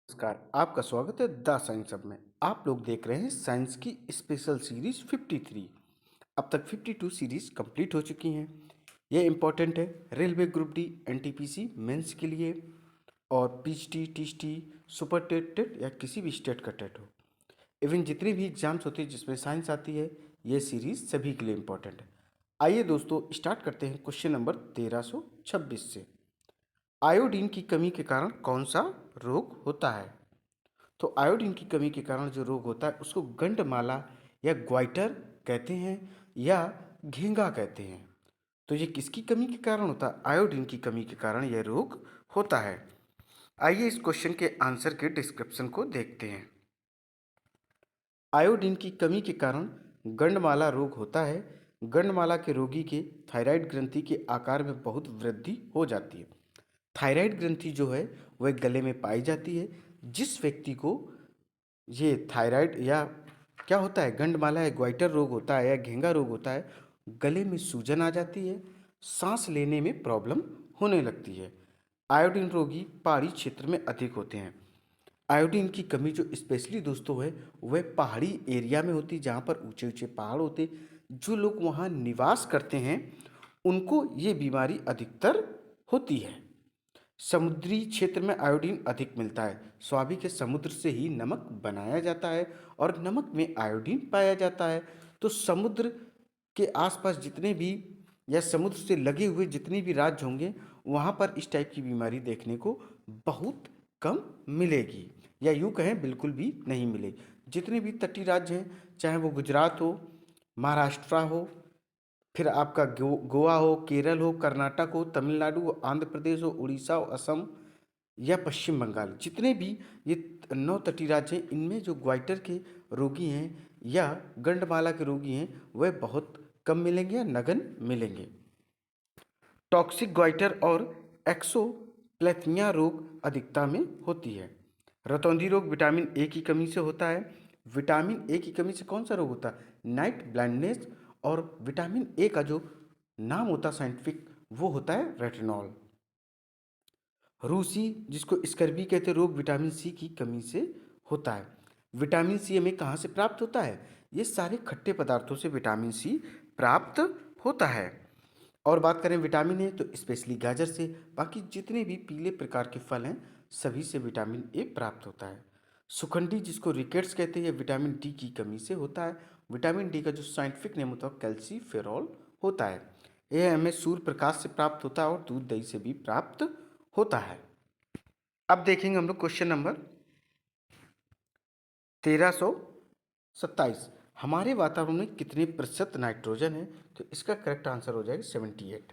नमस्कार, आपका स्वागत है द साइंस हब में। आप लोग देख रहे हैं साइंस की स्पेशल सीरीज 53। अब तक 52 सीरीज कंप्लीट हो चुकी हैं। ये इम्पोर्टेंट है railway group D, NTPC mains के लिए और पीएचडी, टीएसटी, सुपर टेट या किसी भी स्टेट का टेट हो। इवन जितने भी एग्जाम्स होते हैं जिसमें साइंस आती है, ये सीरीज सभी के लिए इम्पोर्टेंट है। आइए दोस्तों, स्टार्ट करते हैं क्वेश्चन नंबर 1326 से। आयोडीन की कमी के कारण कौन सा रोग होता है? तो आयोडीन की कमी के कारण जो रोग होता है उसको गंडमाला या ग्वाइटर कहते हैं या घेंगा कहते हैं। तो ये किसकी कमी के कारण होता है? आयोडीन की कमी के कारण यह रोग होता है। आइए इस क्वेश्चन के आंसर के डिस्क्रिप्शन को देखते हैं। आयोडीन की कमी के कारण गंडमाला रोग होता है। गंडमाला के रोगी के थायराइड ग्रंथि के आकार में बहुत वृद्धि हो जाती है। थायराइड ग्रंथि जो है वह गले में पाई जाती है। जिस व्यक्ति को ये थायराइड या क्या होता है, गंडमाला या ग्वाइटर रोग होता है या घेंगा रोग होता है, गले में सूजन आ जाती है, सांस लेने में प्रॉब्लम होने लगती है। आयोडीन रोगी पहाड़ी क्षेत्र में अधिक होते हैं। आयोडीन की कमी जो स्पेशली दोस्तों है वह पहाड़ी एरिया में होती है, जहाँ पर ऊंचे ऊंचे पहाड़ होते हैं। जो लोग वहाँ निवास करते हैं उनको ये बीमारी अधिकतर होती है। समुद्री क्षेत्र में आयोडीन अधिक मिलता है। स्वाभाविक है, समुद्र से ही नमक बनाया जाता है और नमक में आयोडीन पाया जाता है। तो समुद्र के आसपास जितने भी या समुद्र से लगे हुए जितने भी राज्य होंगे वहाँ पर इस टाइप की बीमारी देखने को बहुत कम मिलेगी, या यूँ कहें बिल्कुल भी नहीं मिलेगी। जितने भी तटीय राज्य हैं, चाहे वो गुजरात हो, महाराष्ट्र हो, फिर आपका गोवा हो, केरल हो, कर्नाटक हो, तमिलनाडु हो, आंध्र प्रदेश हो, उड़ीसा हो, असम या पश्चिम बंगाल, जितने भी ये 9 तटीय राज्य हैं, इनमें जो ग्वाइटर के रोगी हैं या गंडमाला के रोगी हैं वह बहुत कम मिलेंगे या नगण्य मिलेंगे। टॉक्सिक ग्वाइटर और एक्सोप्लेथमिया रोग अधिकता में होती है। रतौंधी रोग विटामिन ए की कमी से होता है। विटामिन ए की कमी से कौन सा रोग होता है? Night blindness. और विटामिन ए का जो नाम होता है साइंटिफिक, वो होता है रेटिनॉल। रूसी, जिसको स्कर्वी कहते हैं, रोग विटामिन सी की कमी से होता है। विटामिन सी हमें कहाँ से प्राप्त होता है? ये सारे खट्टे पदार्थों से विटामिन सी प्राप्त होता है। और बात करें विटामिन ए तो स्पेशली गाजर से, बाकी जितने भी पीले प्रकार के फल हैं सभी से विटामिन ए प्राप्त होता है। सुखंडी, जिसको रिकेट्स कहते हैं, ये विटामिन डी की कमी से होता है। विटामिन डी का जो साइंटिफिक नेम होता है कैल्सीफेरॉल होता है। यह हमें सूर्य प्रकाश से प्राप्त होता है और दूध दही से भी प्राप्त होता है। अब देखेंगे हम लोग क्वेश्चन नंबर 1327। हमारे वातावरण में कितने प्रतिशत नाइट्रोजन है? तो इसका करेक्ट आंसर हो जाएगा 78।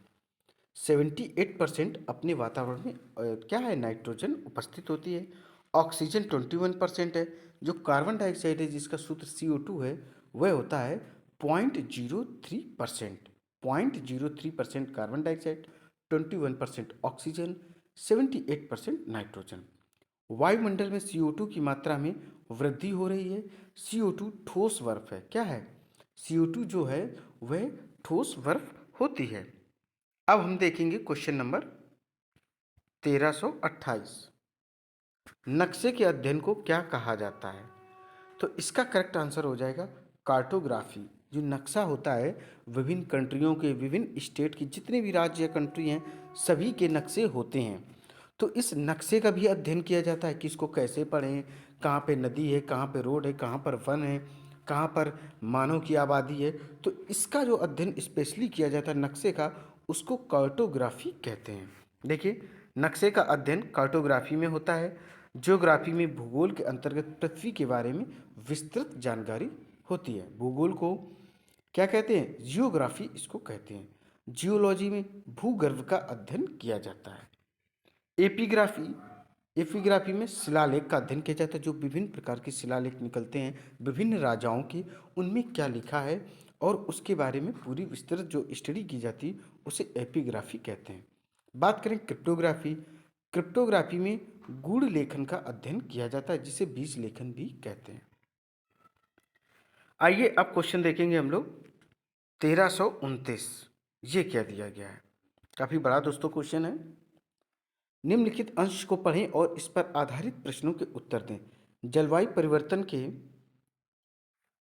78% अपने वातावरण में क्या है, नाइट्रोजन उपस्थित होती है। ऑक्सीजन 21% है। जो कार्बन डाइऑक्साइड है जिसका सूत्र CO2 है वह होता है 0.03%। 0.03% कार्बन डाइऑक्साइड, 21% ऑक्सीजन, 78% नाइट्रोजन। वायुमंडल में CO2 की मात्रा में वृद्धि हो रही है। CO2 ठोस बर्फ है। क्या है? CO2 जो है वह ठोस बर्फ होती है। अब हम देखेंगे क्वेश्चन नंबर 1328। नक्शे के अध्ययन को क्या कहा जाता है? तो इसका करेक्ट आंसर हो जाएगा कार्टोग्राफी। जो नक्शा होता है विभिन्न कंट्रियों के, विभिन्न स्टेट की, जितने भी राज्य या कंट्री हैं सभी के नक्शे होते हैं। तो इस नक्शे का भी अध्ययन किया जाता है कि इसको कैसे पढ़ें, कहाँ पे नदी है, कहाँ पे रोड है, कहाँ पर वन है, कहाँ पर मानव की आबादी है। तो इसका जो अध्ययन स्पेशली किया जाता है नक्शे का, उसको कार्टोग्राफी कहते हैं। देखिए, नक्शे का अध्ययन कार्टोग्राफी में होता है। ज्योग्राफी में भूगोल के अंतर्गत पृथ्वी के बारे में विस्तृत जानकारी होती है। भूगोल को क्या कहते हैं? जियोग्राफी इसको कहते हैं। जियोलॉजी में भूगर्भ का अध्ययन किया जाता है। एपिग्राफी, एपिग्राफी में शिलालेख का अध्ययन किया जाता है। जो विभिन्न प्रकार के शिलालेख निकलते हैं विभिन्न राजाओं के, उनमें क्या लिखा है और उसके बारे में पूरी विस्तृत जो स्टडी की जाती है उसे एपिग्राफी कहते हैं। बात करें क्रिप्टोग्राफी, क्रिप्टोग्राफी में गूढ़ लेखन का अध्ययन किया जाता है जिसे बीज लेखन भी कहते हैं। आइए अब क्वेश्चन देखेंगे हम लोग 1329। ये क्या दिया गया है? काफ़ी बड़ा दोस्तों क्वेश्चन है। निम्नलिखित अंश को पढ़ें और इस पर आधारित प्रश्नों के उत्तर दें। जलवायु परिवर्तन के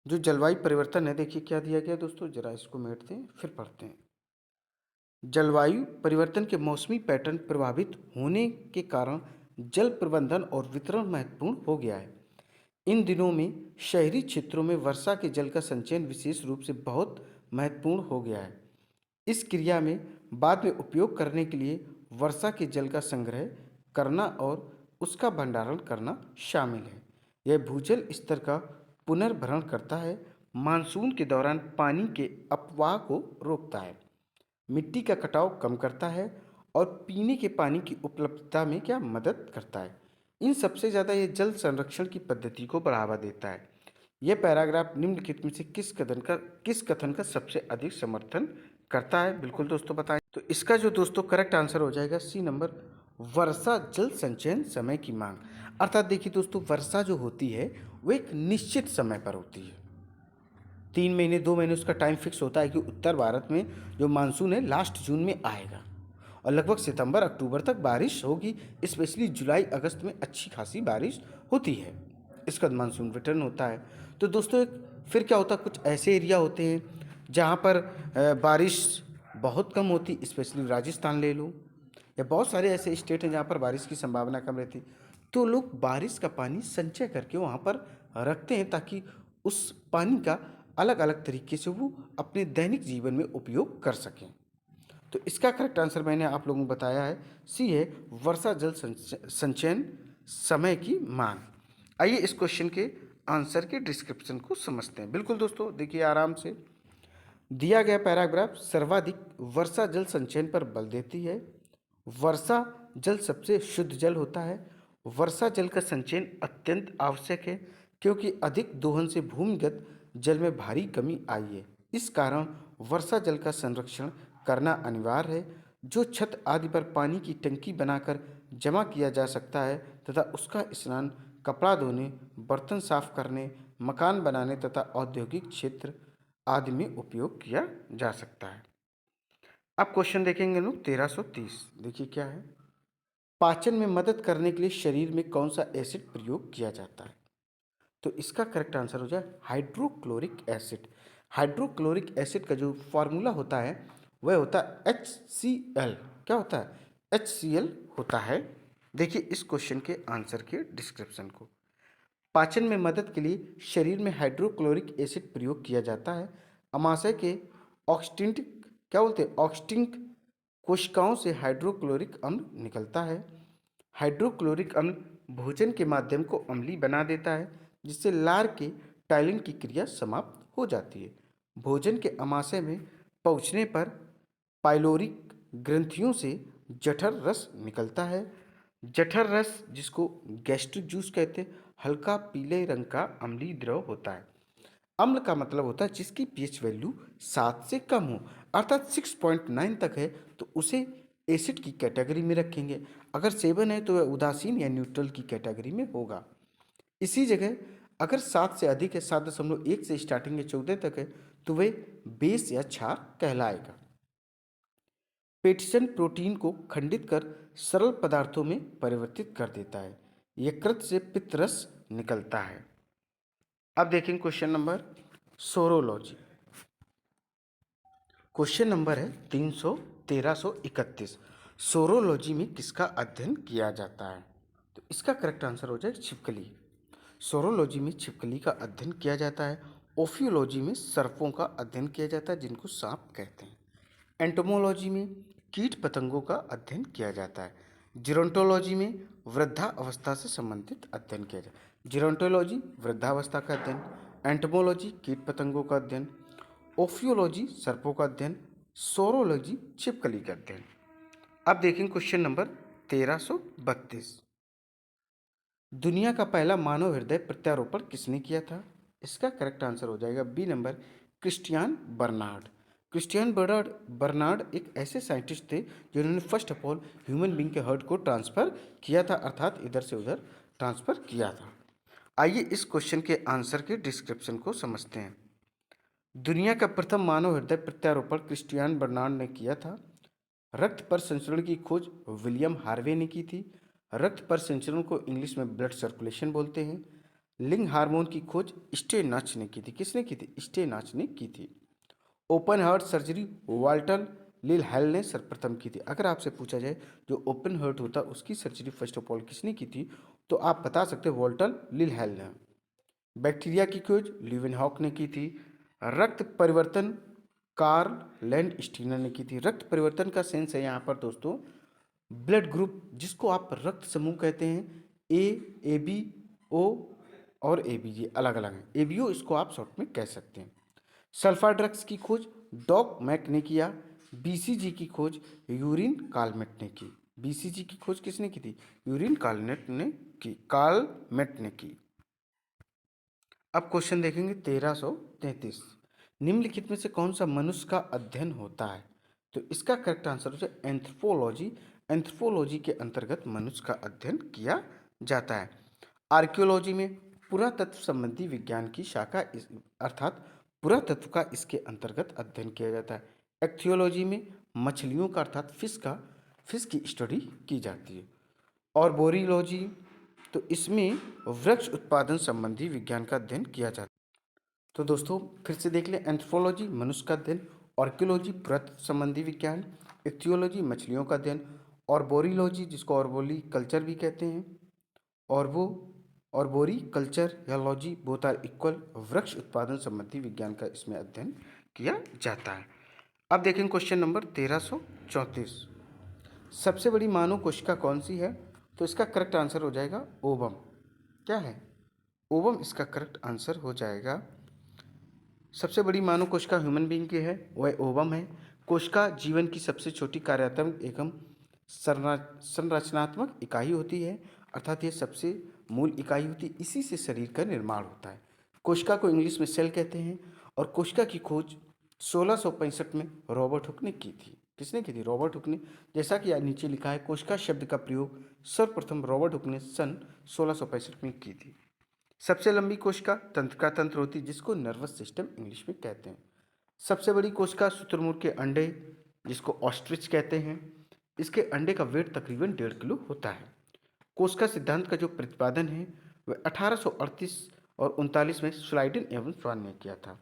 जो जलवायु परिवर्तन है, देखिए क्या दिया गया दोस्तों, जरा इसको मिटाते हैं फिर पढ़ते हैं। जलवायु परिवर्तन के मौसमी पैटर्न प्रभावित होने के कारण जल प्रबंधन और वितरण महत्वपूर्ण हो गया है। इन दिनों में शहरी क्षेत्रों में वर्षा के जल का संचयन विशेष रूप से बहुत महत्वपूर्ण हो गया है। इस क्रिया में बाद में उपयोग करने के लिए वर्षा के जल का संग्रह करना और उसका भंडारण करना शामिल है। यह भूजल स्तर का पुनर्भरण करता है, मानसून के दौरान पानी के अपवाह को रोकता है, मिट्टी का कटाव कम करता है और पीने के पानी की उपलब्धता में क्या मदद करता है। इन सबसे ज़्यादा ये जल संरक्षण की पद्धति को बढ़ावा देता है। यह पैराग्राफ निम्नलिखित में से किस कथन का सबसे अधिक समर्थन करता है? बिल्कुल दोस्तों बताएं। तो इसका जो दोस्तों करेक्ट आंसर हो जाएगा सी नंबर, वर्षा जल संचयन समय की मांग। अर्थात देखिए दोस्तों, वर्षा जो होती है वो एक निश्चित समय पर होती है। 3 महीने 2 महीने उसका टाइम फिक्स होता है कि उत्तर भारत में जो मानसून है लास्ट जून में आएगा और लगभग सितंबर अक्टूबर तक बारिश होगी। स्पेशली जुलाई अगस्त में अच्छी खासी बारिश होती है। इसका बाद मानसून रिटर्न होता है। तो दोस्तों फिर क्या होता है, कुछ ऐसे एरिया होते हैं जहाँ पर बारिश बहुत कम होती, स्पेशली राजस्थान ले लो, या बहुत सारे ऐसे स्टेट हैं जहाँ पर बारिश की संभावना कम रहती। तो लोग बारिश का पानी संचय करके वहाँ पर रखते हैं ताकि उस पानी का अलग अलग तरीके से वो अपने दैनिक जीवन में उपयोग कर सकें। तो इसका करेक्ट आंसर मैंने आप लोगों को बताया है, सी है वर्षा जल संचयन समय की मांग। आइए इस क्वेश्चन के आंसर के डिस्क्रिप्शन को समझते हैं। बिल्कुल दोस्तों देखिए आराम से, दिया गया पैराग्राफ सर्वाधिक वर्षा जल संचयन पर बल देती है। वर्षा जल सबसे शुद्ध जल होता है। वर्षा जल का संचयन अत्यंत आवश्यक है क्योंकि अधिक दोहन से भूमिगत जल में भारी कमी आई है। इस कारण वर्षा जल का संरक्षण करना अनिवार्य है। जो छत आदि पर पानी की टंकी बनाकर जमा किया जा सकता है तथा उसका स्नान, कपड़ा धोने, बर्तन साफ करने, मकान बनाने तथा औद्योगिक क्षेत्र आदि में उपयोग किया जा सकता है। अब क्वेश्चन देखेंगे लोग 1330। देखिए क्या है, पाचन में मदद करने के लिए शरीर में कौन सा एसिड प्रयोग किया जाता है? तो इसका करेक्ट आंसर हो जाए हाइड्रोक्लोरिक एसिड। हाइड्रोक्लोरिक एसिड का जो फॉर्मूला होता है वह होता है HCl। क्या होता है? HCl होता है। देखिए इस क्वेश्चन के आंसर के डिस्क्रिप्शन को, पाचन में मदद के लिए शरीर में हाइड्रोक्लोरिक एसिड प्रयोग किया जाता है। अमाशय के ऑक्सटिंट क्या बोलते हैं, ऑक्सटिंक कोशिकाओं से हाइड्रोक्लोरिक अम्ल निकलता है। हाइड्रोक्लोरिक अम्ल भोजन के माध्यम को अम्लीय बना देता है जिससे लार के टाइलिन की क्रिया समाप्त हो जाती है। भोजन के अमाशय में पहुंचने पर पाइलोरिक ग्रंथियों से जठर रस निकलता है। जठर रस, जिसको गैस्ट्रिक जूस कहते हैं, हल्का पीले रंग का अम्लीय द्रव होता है। अम्ल का मतलब होता है जिसकी पीएच वैल्यू 7 से कम हो, अर्थात 6.9 तक है तो उसे एसिड की कैटेगरी में रखेंगे। अगर 7 है तो वह उदासीन या न्यूट्रल की कैटेगरी में होगा। इसी जगह अगर 7 से अधिक है, 7.1 से स्टार्टिंग है 14 तक है, तो वह बेस या क्षार कहलाएगा। पेटिशन प्रोटीन को खंडित कर सरल पदार्थों में परिवर्तित कर देता है। यकृत से पित्तरस निकलता है। अब देखें question number saurology. Question number है 1331। सोरोलॉजी में किसका अध्ययन किया जाता है? तो इसका करेक्ट आंसर हो जाए छिपकली। सोरोलॉजी में छिपकली का अध्ययन किया जाता है। ओफियोलॉजी में सर्पों का अध्ययन किया जाता है जिनको सांप कहते हैं। एंटोमोलॉजी में कीट पतंगों का अध्ययन किया जाता है। जीरोंटोलॉजी में वृद्धावस्था से संबंधित अध्ययन किया जाता है। जीरोंटोलॉजी वृद्धावस्था का अध्ययन, एंटोमोलॉजी कीट पतंगों का अध्ययन, ओफियोलॉजी सर्पों का अध्ययन, सोरोलॉजी छिपकली का अध्ययन। अब देखें क्वेश्चन नंबर 1332। दुनिया का पहला मानव हृदय प्रत्यारोपण किसने किया था? इसका करेक्ट आंसर हो जाएगा B number, Christiaan Barnard. Christiaan Barnard Barnard एक ऐसे साइंटिस्ट थे जिन्होंने first of all human being के हार्ट को ट्रांसफर किया था, अर्थात इधर से उधर ट्रांसफर किया था। आइए इस क्वेश्चन के आंसर के डिस्क्रिप्शन को समझते हैं। दुनिया का प्रथम मानव हृदय प्रत्यारोपण क्रिस्टियान बर्नार्ड ने किया था। रक्त पर संचरण की खोज विलियम हार्वे ने की थी। रक्त पर संचरण को इंग्लिश में ब्लड सर्कुलेशन बोलते हैं। लिंग हार्मोन की खोज स्टेनाच ने की थी। किसने की थी? स्टेनाच ने की थी। ओपन हार्ट सर्जरी वाल्टर लिल हेल ने सर्वप्रथम की थी। अगर आपसे पूछा जाए जो ओपन हार्ट होता है उसकी सर्जरी फर्स्ट ऑफ ऑल किसने की थी, तो आप बता सकते हो वाल्टर लिल हेल ने। बैक्टीरिया की खोज ल्यूवेनहॉक ने की थी। रक्त परिवर्तन कार्ल लैंड स्टीनर ने की थी। रक्त परिवर्तन का सेंस है यहाँ पर दोस्तों ब्लड ग्रुप, जिसको आप रक्त समूह कहते हैं। ए बी ओ और ए बी, ये अलग अलग हैं। ए बी ओ इसको आप शॉर्ट में कह सकते हैं। सल्फा ड्रग्स की खोज डॉक मैक ने किया। बीसीजी की खोज यूरिन कालमेट ने की। बीसीजी की खोज किसने की थी? यूरिन कालमेट ने की, कालमेट ने की। अब क्वेश्चन देखेंगे 1333। निम्नलिखित में से कौन सा मनुष्य का अध्ययन होता है? तो इसका करेक्ट आंसर हो जाए एंथ्रोपोलॉजी। एंथ्रोपोलॉजी के अंतर्गत मनुष्य का अध्ययन किया जाता है। आर्कियोलॉजी में पुरातत्व संबंधी विज्ञान की शाखा अर्थात पुरातत्व का इसके अंतर्गत अध्ययन किया जाता है। एक्थियोलॉजी में मछलियों का अर्थात फिश की स्टडी की जाती है। और बोरीलॉजी, तो इसमें वृक्ष उत्पादन संबंधी विज्ञान का अध्ययन किया जाता है। तो दोस्तों फिर से देख लें, एंथ्रोपोलॉजी मनुष्य का अध्ययन, आर्कियोलॉजी पुरातत्व संबंधी विज्ञान, इक्थियोलॉजी मछलियों का अध्ययन, और बोरीलॉजी जिसको ऑर्बोली कल्चर भी कहते हैं, और वो और बोरी कल्चर या लॉजी बोथ आर इक्वल, वृक्ष उत्पादन संबंधी विज्ञान का इसमें अध्ययन किया जाता है। अब देखें क्वेश्चन नंबर 1334। सबसे बड़ी मानव कोशिका कौन सी है? तो इसका करेक्ट आंसर हो जाएगा ओवम। क्या है? ओवम इसका करेक्ट आंसर हो जाएगा। सबसे बड़ी मानव कोशिका ह्यूमन बीइंग की है, वह ओवम है। कोशिका जीवन की सबसे छोटी कार्यात्मक एवं संरचनात्मक इकाई होती है, अर्थात ये सबसे मूल इकाई होती है, इसी से शरीर का निर्माण होता है। कोशिका को इंग्लिश में सेल कहते हैं। और कोशिका की खोज 1665 में रॉबर्ट हुक ने की थी। किसने की थी? रॉबर्ट हुक ने। जैसा कि नीचे लिखा है, कोशिका शब्द का प्रयोग सर्वप्रथम रॉबर्ट हुक ने सन 1665 में की थी। सबसे लंबी कोशिका तंत्रिका तंत्र होती है, जिसको नर्वस सिस्टम इंग्लिश में कहते हैं। सबसे बड़ी कोशिका शुतुरमुर्ग के अंडे, जिसको ऑस्ट्रिच कहते हैं। इसके अंडे का वेट तकरीबन 1.5 किलो होता है। कोशिका सिद्धांत का जो प्रतिपादन है वह 1838 और 39 में स्लाइडन एवं स्वान ने किया था।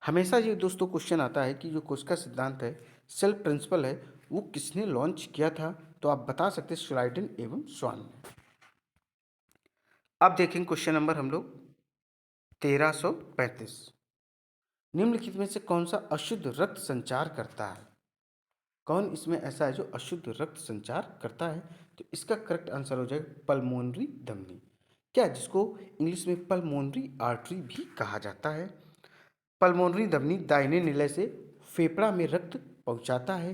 हमेशा ये दोस्तों क्वेश्चन आता है कि जो कोशिका सिद्धांत है, सेल्फ प्रिंसिपल है, वो किसने लॉन्च किया था? तो आप बता सकते हैं स्लाइडन एवं स्वान ने। अब देखेंगे क्वेश्चन नंबर हम लोग 1335। निम्नलिखित में से कौन सा अशुद्ध रक्त संचार करता है? कौन इसमें ऐसा है जो अशुद्ध रक्त संचार करता है? तो इसका करेक्ट आंसर हो जाएगा पल्मोनरी धमनी। क्या? जिसको इंग्लिश में पल्मोनरी आर्टरी भी कहा जाता है। पल्मोनरी धमनी दाहिने निलय से फेफड़ा में रक्त पहुंचाता है।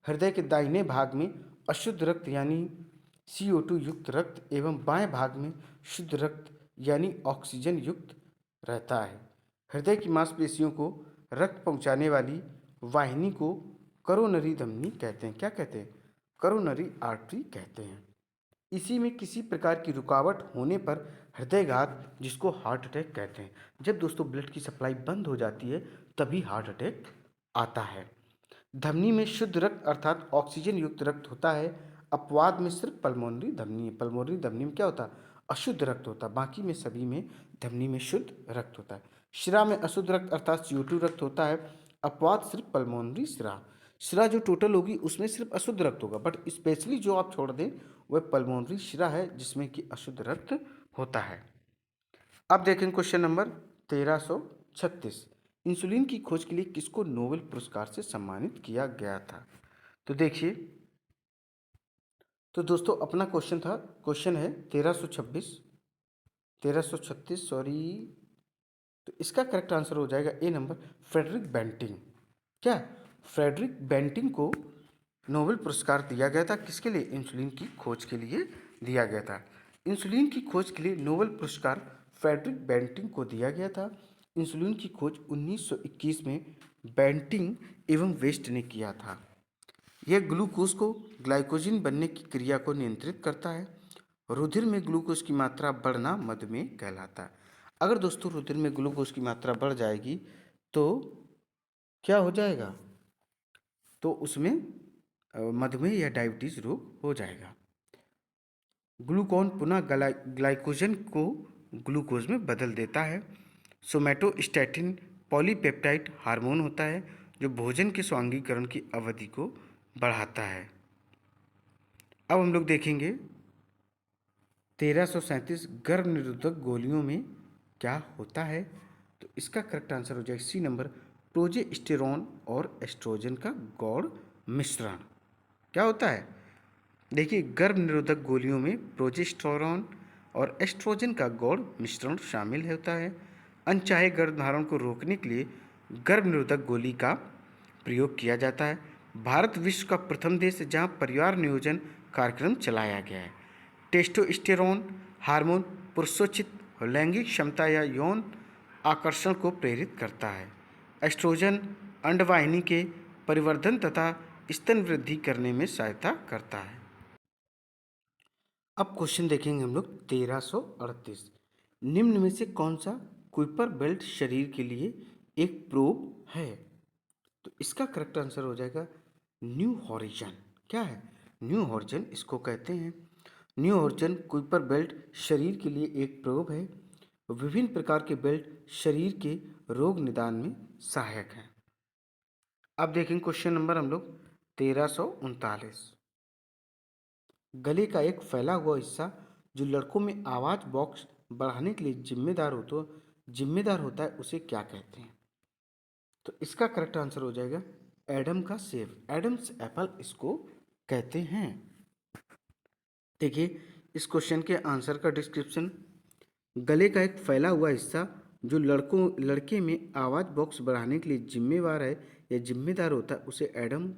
हृदय के दाहिने भाग में अशुद्ध रक्त यानी CO2 युक्त रक्त एवं बाएं भाग में शुद्ध रक्त यानी ऑक्सीजन युक्त रहता है। हृदय की मांसपेशियों को रक्त पहुंचाने वाली वाहिनी को करोनरी धमनी कहते हैं। क्या कहते हैं? करोनरी आर्टरी कहते हैं। इसी में किसी प्रकार की रुकावट होने पर हृदयघात, जिसको हार्ट अटैक कहते हैं, जब दोस्तों ब्लड की सप्लाई बंद हो जाती है तभी हार्ट अटैक आता है। धमनी में शुद्ध रक्त अर्थात ऑक्सीजन युक्त रक्त होता है। अपवाद में सिर्फ पल्मोनरी धमनी है। पल्मोनरी धमनी में क्या होता है? अशुद्ध रक्त होता है। बाकी में सभी में धमनी में शुद्ध रक्त होता है। शिरा में अशुद्ध रक्त अर्थात CO2 रक्त होता है। अपवाद सिर्फ पल्मोनरी शिरा। शिरा जो टोटल होगी उसमें सिर्फ अशुद्ध रक्त होगा, बट स्पेशली जो आप छोड़ दें वह पल्मोनरी शिरा है जिसमें कि अशुद्ध रक्त होता है। अब देखें क्वेश्चन नंबर 1336। इंसुलिन की खोज के लिए किसको नोबेल पुरस्कार से सम्मानित किया गया था? तो देखिए, तो दोस्तों अपना क्वेश्चन है 1336 सॉरी। तो इसका करेक्ट आंसर हो जाएगा ए नंबर, फ्रेडरिक बेंटिंग। क्या? फ्रेडरिक बेंटिंग को नोबेल पुरस्कार दिया गया था। किसके लिए? इंसुलिन की खोज के लिए दिया गया था। इंसुलिन की खोज के लिए नोबेल पुरस्कार फ्रेडरिक बेंटिंग को दिया गया था। इंसुलिन की खोज 1921 में बेंटिंग एवं वेस्ट ने किया था। यह ग्लूकोज को ग्लाइकोजन बनने की क्रिया को नियंत्रित करता है। रुधिर में ग्लूकोज की मात्रा बढ़ना मधुमेह कहलाता है। अगर दोस्तों रुधिर में ग्लूकोज की मात्रा बढ़ जाएगी तो क्या हो जाएगा? तो उसमें मधुमेह या डायबिटीज रोग हो जाएगा। ग्लूकोन पुनः ग्लाइकोजन को ग्लूकोज में बदल देता है। सोमैटोस्टैटिन पॉलीपेप्टाइड हार्मोन होता है जो भोजन के स्वांगीकरण की अवधि को बढ़ाता है। अब हम लोग देखेंगे 1337 गर्भ निरोधक गोलियों में क्या होता है। तो इसका करेक्ट आंसर हो जाएगा सी नंबर, प्रोजेस्टेरॉन और एस्ट्रोजन का गौण मिश्रण। क्या होता है? देखिए, गर्भ निरोधक गोलियों में प्रोजेस्टेरॉन और एस्ट्रोजन का गौण मिश्रण शामिल होता है। अनचाहे गर्भधारण को रोकने के लिए गर्भ निरोधक गोली का प्रयोग किया जाता है। भारत विश्व का प्रथम देश है जहां परिवार नियोजन कार्यक्रम चलाया गया है। टेस्टोस्टेरोन हार्मोन पुरुषोचित लैंगिक क्षमता या यौन आकर्षण को प्रेरित करता है। एस्ट्रोजन अंडवाहिनी के परिवर्धन तथा स्तन वृद्धि करने में सहायता करता है। अब क्वेश्चन देखेंगे हम लोग 1338। निम्न में से कौन सा कुइपर बेल्ट शरीर के लिए एक प्रोब है? तो इसका करेक्ट आंसर हो जाएगा न्यू हॉरिजन। क्या है? न्यू हॉरिजन इसको कहते हैं। न्यू हॉरिजन कुइपर बेल्ट शरीर के लिए एक प्रोब है। विभिन्न प्रकार के बेल्ट शरीर के रोग निदान में सहायक हैं। अब देखेंगे क्वेश्चन नंबर हम लोग 1339। गले का एक फैला हुआ हिस्सा जो लड़कों में आवाज बॉक्स बढ़ाने के लिए जिम्मेदार होता है उसे क्या कहते हैं? तो इसका करेक्ट आंसर हो जाएगा एडम का सेव, एडम्स एप्पल इसको कहते हैं। देखिए इस क्वेश्चन के आंसर का डिस्क्रिप्शन। गले का एक फैला हुआ हिस्सा जो लड़के में आवाज बॉक्स बढ़ाने के लिए जिम्मेवार है या जिम्मेदार होता है उसे एडम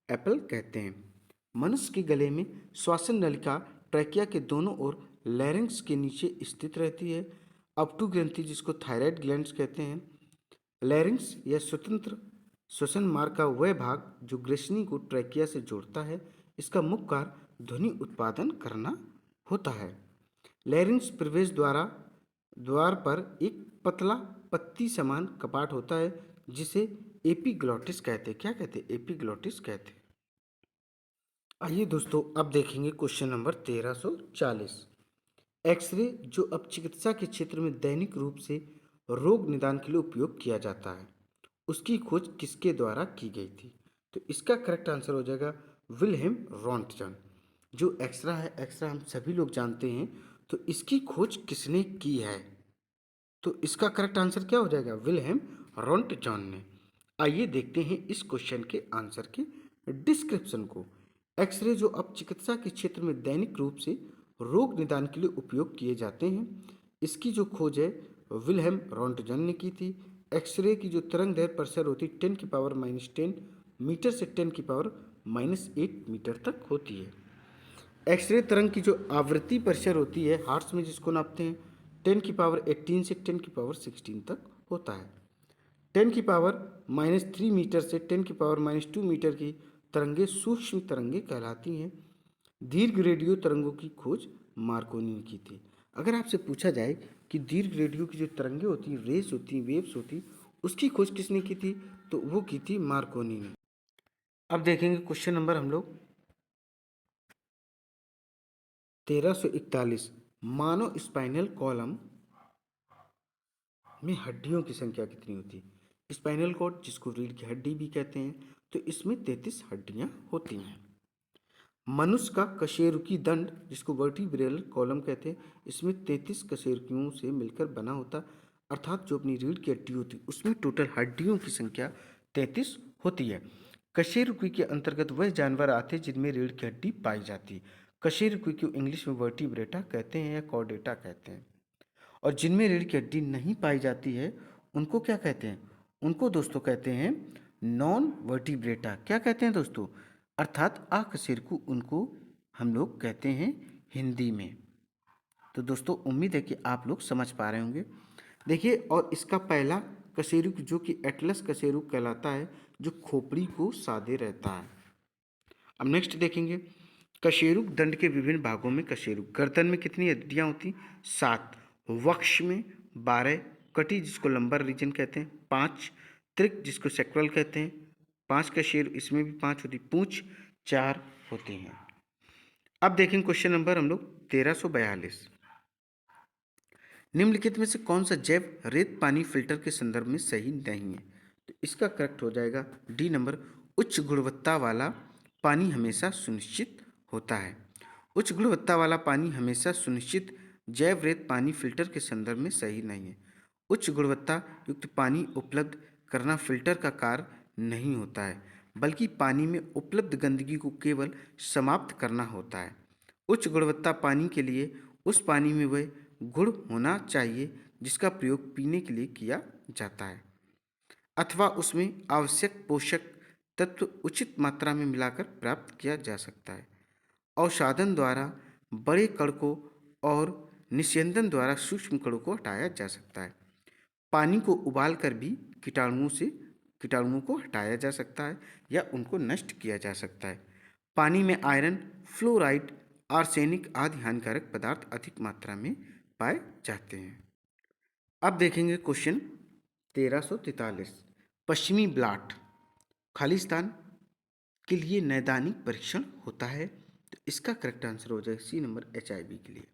एप्पल कहते हैं। मनुष्य के गले में श्वसन नलिका ट्रैकिया के दोनों ओर लैरिंक्स के नीचे स्थित रहती है। अपटू ग्रंथि जिसको थायराइड ग्लैंड्स कहते हैं। लैरिंक्स या स्वतंत्र श्वसन मार्ग का वह भाग जो ग्रेसनी को ट्रैकिया से जोड़ता है, इसका मुख्य कार्य ध्वनि उत्पादन करना होता है। लैरिंक्स प्रवेश द्वार पर एक पतला पत्ती समान कपाट होता है जिसे एपिग्लॉटिस कहते हैं। क्या कहते हैं? एपिग्लॉटिस कहते हैं। आइए दोस्तों अब देखेंगे क्वेश्चन नंबर 1340। एक्सरे जो अब चिकित्सा के क्षेत्र में दैनिक रूप से रोग निदान के लिए उपयोग किया जाता है, उसकी खोज किसके द्वारा की गई थी? तो इसका करेक्ट आंसर हो जाएगा विल्हेम रॉन्टजन। जो एक्सरा है, एक्सरा हम सभी लोग जानते हैं, तो इसकी खोज किसने की है? तो इसका करेक्ट आंसर क्या हो जाएगा? विल्हेम रॉन्टजन ने। आइए देखते हैं इस क्वेश्चन के आंसर के डिस्क्रिप्शन को। एक्सरे जो अब चिकित्सा के क्षेत्र में दैनिक रूप से रोग निदान के लिए उपयोग किए जाते हैं, इसकी जो खोज है विल्हेम रॉन्टजन ने की थी। एक्सरे की जो तरंग दैर्घ्य परिसर होती है 10⁻⁻10 मीटर से 10⁻⁻8 मीटर तक होती है। एक्सरे तरंग की जो आवृत्ति परिसर होती है हार्ट्स में जिसको नापते हैं 10⁻18 से 10⁻16 तक होता है। 10⁻³ मीटर से 10⁻² मीटर की तरंगें सूक्ष्म तरंगें कहलाती हैं। दीर्घ रेडियो तरंगों की खोज मार्कोनी ने की थी। अगर आपसे पूछा जाए कि दीर्घ रेडियो की जो तरंगें होती हैं, रेस होती हैं, वेव्स होती, उसकी खोज किसने की थी? तो वो की थी मार्कोनी ने। अब देखेंगे क्वेश्चन नंबर हम लोग 1341। मानव स्पाइनल कॉलम में हड्डियों की संख्या कितनी होती है? स्पाइनल कॉर्ड जिसको रीढ़ की हड्डी भी कहते हैं, तो इसमें 33 हड्डियां होती हैं। मनुष्य का कशेरुकी दंड जिसको वर्टिब्रल कॉलम कहते हैं, इसमें 33 कशेरुकियों से मिलकर बना होता, अर्थात जो अपनी रीढ़ की हड्डी होती है उसमें टोटल हड्डियों की संख्या 33 होती है। कशेरुकी के अंतर्गत वह जानवर आते हैं जिनमें रीढ़ की हड्डी पाई जाती है। कशेरुकी को इंग्लिश में वर्टिब्रेटा कहते हैं या कॉर्डेटा कहते हैं। और जिनमें रीढ़ की हड्डी नहीं पाई जाती है उनको क्या कहते हैं? उनको दोस्तों कहते हैं नॉन वर्टिब्रेटा। क्या कहते हैं दोस्तों? अर्थात अकशेरुकी उनको हम लोग कहते हैं हिंदी में। तो दोस्तों उम्मीद है कि आप लोग समझ पा रहे होंगे। देखिए, और इसका पहला कशेरुक जो कि एटलस कशेरुक कहलाता है, जो खोपड़ी को सादे रहता है। अब नेक्स्ट देखेंगे कशेरुक दंड के विभिन्न भागों में कशेरुक। गर्दन में कितनी हड्डियां होती? 7। वक्ष में 12। कटी जिसको लंबर रीजन कहते हैं 5। त्रिक जिसको सेक्रल कहते हैं 5 कशेरुक, इसमें भी 5 होती। पूंछ 4 होते हैं। अब देखेंगे क्वेश्चन नंबर हम लोग 1342। निम्नलिखित में से कौन सा जैव रेत पानी फिल्टर के संदर्भ में सही नहीं है? तो इसका करेक्ट हो जाएगा डी नंबर, उच्च गुणवत्ता वाला पानी हमेशा सुनिश्चित होता है। उच्च गुणवत्ता वाला पानी हमेशा सुनिश्चित जैव रेत पानी फिल्टर के संदर्भ में सही नहीं है। उच्च गुणवत्ता युक्त पानी उपलब्ध करना फिल्टर का कार्य नहीं होता है, बल्कि पानी में उपलब्ध गंदगी को केवल समाप्त करना होता है। उच्च गुणवत्ता पानी के लिए उस पानी में वह गुण होना चाहिए जिसका प्रयोग पीने के लिए किया जाता है, अथवा उसमें आवश्यक पोषक तत्व उचित मात्रा में मिलाकर प्राप्त किया जा सकता है। अवसादन द्वारा बड़े कणों और निस्यंदन द्वारा सूक्ष्म कणों को हटाया जा सकता है। पानी को उबालकर भी कीटाणुओं को हटाया जा सकता है या उनको नष्ट किया जा सकता है। पानी में आयरन, फ्लोराइड, आर्सेनिक आदि हानिकारक पदार्थ अधिक मात्रा में पाए जाते हैं। अब देखेंगे क्वेश्चन 1343। पश्चिमी ब्लॉट खालिस्तान के लिए नैदानिक परीक्षण होता है। तो इसका करेक्ट आंसर हो जाएगा सी नंबर, HIV के लिए।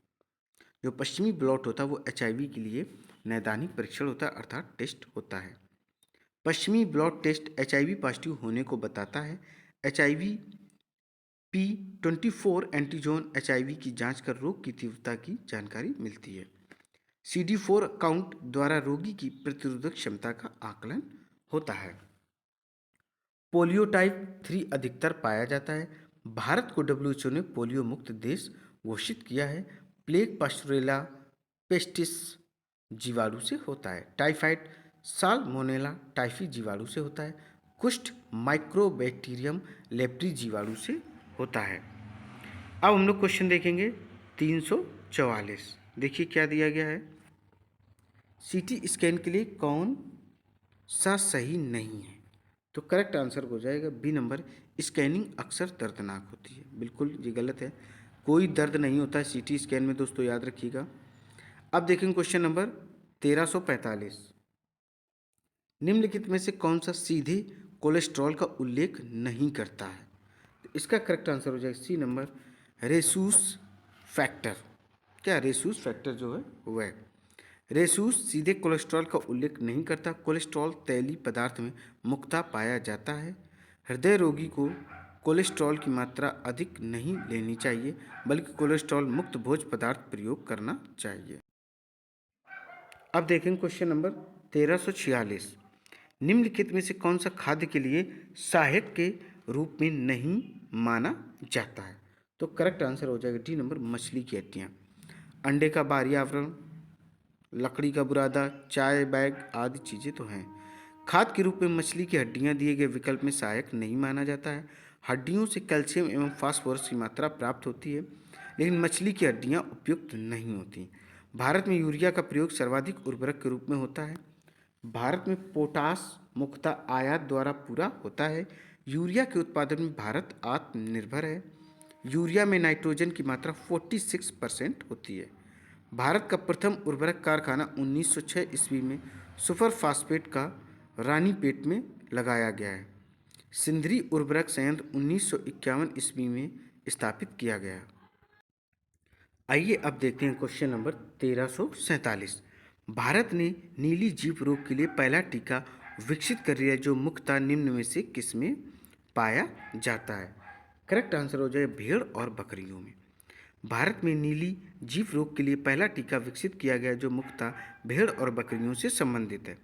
जो पश्चिमी ब्लॉट होता है वो HIV के लिए नैदानिक परीक्षण होता है, अर्थात टेस्ट होता है। पश्चिमी ब्लॉट टेस्ट HIV पॉजिटिव होने को बताता है। HIV P24 एंटीजोन HIV की जांच कर रोग की तीव्रता की जानकारी मिलती है। CD4 काउंट द्वारा रोगी की प्रतिरोधक क्षमता का आकलन होता है। पोलियो टाइप 3 अधिकतर पाया जाता है। भारत को WHO ने पोलियो मुक्त देश घोषित किया है। प्लेग पास्टोरेला पेस्टिस जीवाणु से होता है। टाइफाइड साल्मोनेला टाइफी जीवाणु से होता है। कुष्ठ माइक्रोबैक्टीरियम लेप्टी जीवाणु से होता है। अब हम लोग क्वेश्चन देखेंगे 344। देखिए क्या दिया गया है। CT स्कैन के लिए कौन सा सही नहीं है? तो करेक्ट आंसर हो जाएगा बी नंबर, स्कैनिंग अक्सर दर्दनाक होती है। बिल्कुल ये गलत है, कोई दर्द नहीं होता है CT स्कैन में दोस्तों, याद रखिएगा। अब देखेंगे क्वेश्चन नंबर 1345। निम्नलिखित में से कौन सा सीधे कोलेस्ट्रॉल का उल्लेख नहीं करता है? तो इसका करेक्ट आंसर हो जाएगा सी नंबर, रेसूस फैक्टर। क्या रेसूस फैक्टर जो है वह रेसूस सीधे कोलेस्ट्रॉल का उल्लेख नहीं करता। कोलेस्ट्रॉल तैलीय पदार्थ में मुख्यतः पाया जाता है। हृदय रोगी को कोलेस्ट्रॉल की मात्रा अधिक नहीं लेनी चाहिए, बल्कि कोलेस्ट्रॉल मुक्त भोज्य पदार्थ प्रयोग करना चाहिए। अब देखेंगे क्वेश्चन नंबर 1346। निम्नलिखित में से कौन सा खाद्य के लिए सहायक के रूप में नहीं माना जाता है? तो करेक्ट आंसर हो जाएगा डी नंबर, मछली की हड्डियाँ। अंडे का बाहरी आवरण, लकड़ी का बुरादा, चाय बैग आदि चीज़ें तो हैं। खाद्य के रूप में मछली की हड्डियां दिए गए विकल्प में सहायक नहीं माना जाता है। हड्डियों से कैल्शियम एवं फास्फोरस की मात्रा प्राप्त होती है, लेकिन मछली की हड्डियां उपयुक्त नहीं होती। भारत में यूरिया का प्रयोग सर्वाधिक उर्वरक के रूप में होता है। भारत में पोटास मुख्यतः आयात द्वारा पूरा होता है। यूरिया के उत्पादन में भारत आत्मनिर्भर है। यूरिया में नाइट्रोजन की मात्रा 46% होती है। भारत का प्रथम उर्वरक कारखाना 1906 ईस्वी में सुपर फास्फेट का रानीपेट में लगाया गया है। सिंदरी उर्वरक संयंत्र 1951 ईस्वी में स्थापित किया गया। आइए अब देखते हैं क्वेश्चन नंबर 1347। भारत ने नीली जीभ रोग के लिए पहला टीका विकसित कर लिया जो मुख्यतः निम्न में से किस में पाया जाता है? करेक्ट आंसर हो जाए भेड़ और बकरियों में। भारत में नीली जीभ रोग के लिए पहला टीका विकसित किया गया जो मुख्यतः भेड़ और बकरियों से संबंधित है।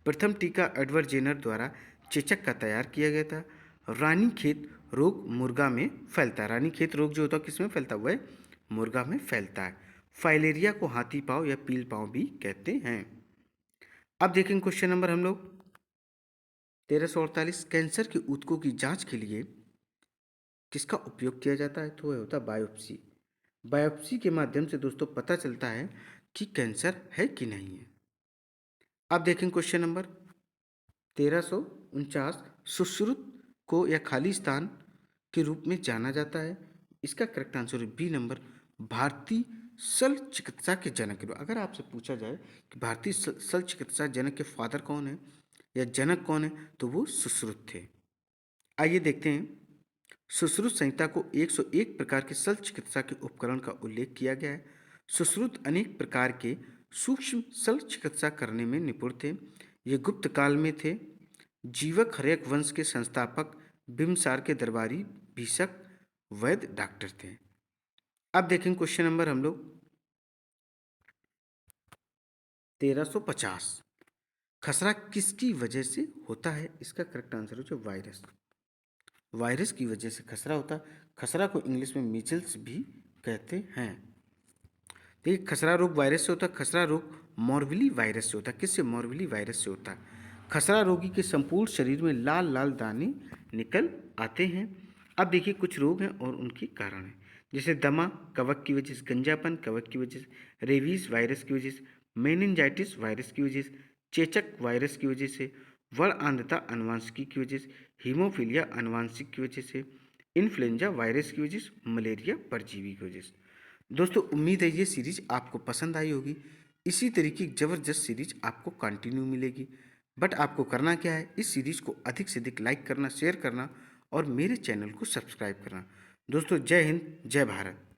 प्रथम टीका एडवर्ड जेनर द्वारा चेचक का तैयार किया गया था। रानीखेत रोग मुर्गा में फैलता है। रानीखेत रोग जो होता है किसमें फैलता है? वह मुर्गा में फैलता है। फाइलेरिया को हाथी पाँव या पील पाँव भी कहते हैं। अब देखेंगे क्वेश्चन नंबर हम लोग 1348। कैंसर के ऊतकों की जांच के लिए किसका उपयोग किया जाता है? तो वह होता है बायोप्सी। बायोप्सी के माध्यम से दोस्तों पता चलता है कि कैंसर है कि नहीं है। अब देखें क्वेश्चन नंबर 1349। सुश्रुत को या खालिस्तान के रूप में जाना जाता है। इसका करेक्ट आंसर है बी नंबर, भारतीय शल्य चिकित्सा के जनक। अगर आपसे पूछा जाए कि भारतीय शल्य चिकित्सा जनक के फादर कौन है या जनक कौन है, तो वो सुश्रुत थे। आइए देखते हैं सुश्रुत संहिता को 101 प्रकार के शल्य चिकित्सा के उपकरण का उल्लेख किया गया है। सुश्रुत अनेक प्रकार के सूक्ष्म शल्य चिकित्सा करने में निपुण थे। ये गुप्त काल में थे। जीवक हर्यक वंश के संस्थापक बिम्बसार के दरबारी भीषक वैद्य डॉक्टर थे। अब देखेंगे क्वेश्चन नंबर हम लोग 1350। खसरा किसकी वजह से होता है? इसका करेक्ट आंसर हो जो वायरस। वायरस की वजह से खसरा होता है। खसरा को इंग्लिश में मीजल्स भी कहते हैं। देखिए, खसरा रोग वायरस से होता है। खसरा रोग मॉर्बिली वायरस से होता है। किससे? मॉर्बिली वायरस से होता है। खसरा रोगी के संपूर्ण शरीर में लाल लाल दाने निकल आते हैं। अब देखिए कुछ रोग हैं और उनके कारण हैं, जैसे दमा कवक की वजह से, गंजापन कवक की वजह से, रेबीज वायरस की वजह से, मेनिनजाइटिस वायरस की वजह से, चेचक वायरस की वजह से, वर्ण आंधता अनुवांशिकी की वजह से, हीमोफीलिया अनुवांशिक की वजह से, इन्फ्लुएंजा वायरस की वजह से, मलेरिया परजीवी की वजह से। दोस्तों, उम्मीद है ये सीरीज आपको पसंद आई होगी। इसी तरीके की ज़बरदस्त सीरीज आपको कंटिन्यू मिलेगी। बट आपको करना क्या है, इस सीरीज को अधिक से अधिक लाइक करना, शेयर करना और मेरे चैनल को सब्सक्राइब करना। दोस्तों, जय हिंद, जय भारत।